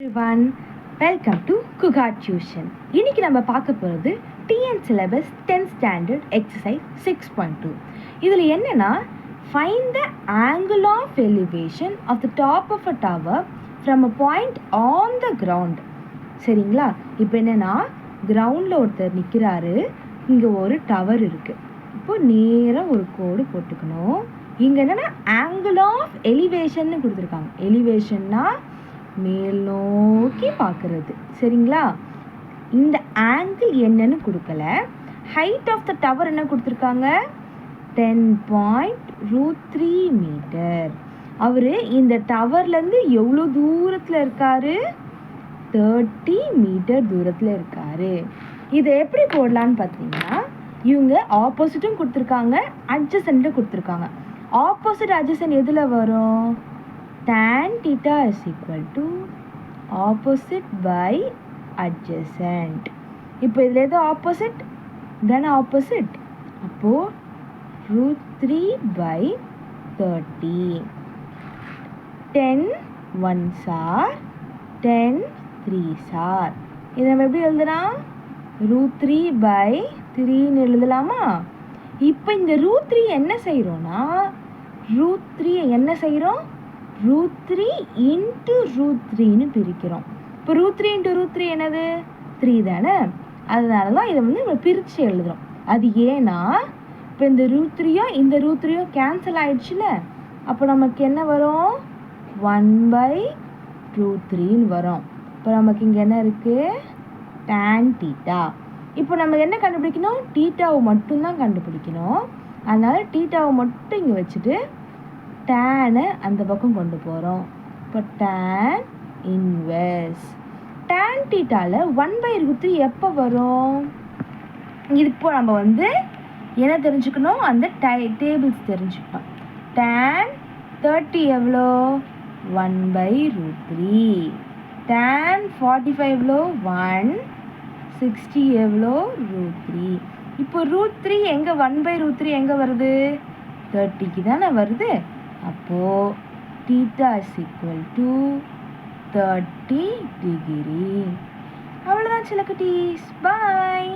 everyone, welcome to Kugat Tuition. இன்னைக்கு நம்ம பார்க்க போகிறது TN syllabus 10th standard exercise 6.2. இதில் என்னன்னா find the angle of elevation of the top of a tower from a point on the ground. சரிங்களா? இப்போ என்னன்னா கிரவுண்டில் ஒருத்தர் நிற்கிறாரு, இங்கே ஒரு டவர் இருக்கு. இப்போ நேராக ஒரு கோடு போட்டுக்கணும். இங்கே என்னன்னா ஆங்கிள் ஆஃப் எலிவேஷன் கொடுத்துருக்காங்க. எலிவேஷன்னா மேல் நோக்கி பார்க்கறது. சரிங்களா? இந்த ஆங்கிள் என்னன்னு கொடுக்கல. ஹைட் ஆஃப் த டவர் என்ன கொடுத்துருக்காங்க? 10.3 மீட்டர். அவர் இந்த டவர்லேருந்து எவ்வளோ தூரத்தில் இருக்காரு? 30 மீட்டர் தூரத்தில் இருக்காரு. இதை எப்படி போடலான்னு பார்த்தீங்கன்னா, இவங்க ஆப்போசிட்டும் கொடுத்துருக்காங்க, அட்ஜசன்ட்டும் கொடுத்துருக்காங்க. ஆப்போசிட் அட்ஜசன்ட் எதில் வரும்? tan theta is equal to opposite by adjacent. இப்போ இதில் எது ஆப்போசிட்? தானே ஆப்போசிட். அப்போது √3 by 30. 10 1s are 10 3s are. இதை நம்ம எப்படி எழுதலாம்? √3 by 3ன்னு எழுதலாமா? இப்போ இந்த √3 என்ன செய்கிறோன்னா, √3 என்ன செய்கிறோம்? √3 into √3ன்னு பிரிக்கிறோம். இப்போ √3 into √3 என்னது? 3 தானே. அதனால தான் இதை நம்ம பிரித்து எழுதுகிறோம். அது ஏன்னா இப்போ இந்த √3யும் இந்த √3யும் கேன்சல் ஆகிடுச்சுல, அப்போ நமக்கு என்ன வரும்? 1/√3ன்னு வரும். இப்போ நமக்கு இங்கே என்ன இருக்குது? tan theta. இப்போ நம்ம என்ன கண்டுபிடிக்கணும்? தீட்டாவை மட்டும்தான் கண்டுபிடிக்கணும். அதனால் தீட்டாவை மட்டும் இங்கே வச்சுட்டு டேனை அந்த பக்கம் கொண்டு போகிறோம். இப்போ tan இன்வெர்ஸ். tan தீட்டாவில் 1/√3 எப்போ வரும்? இப்போ நம்ம என்ன தெரிஞ்சுக்கணும்? அந்த டேபிள்ஸ் தெரிஞ்சுக்கணும். tan 30 எவ்வளோ? 1/√3. tan 45 எவ்வளோ? 1. 60 எவ்வளோ? √3. இப்போ √3 எங்கே? 1/√3 எங்கே வருது? 30க்கு தானே வருது. அப்போது theta is equal to 30 degree. அவ்வளோதான் சில குட்டீஸ். பாய்.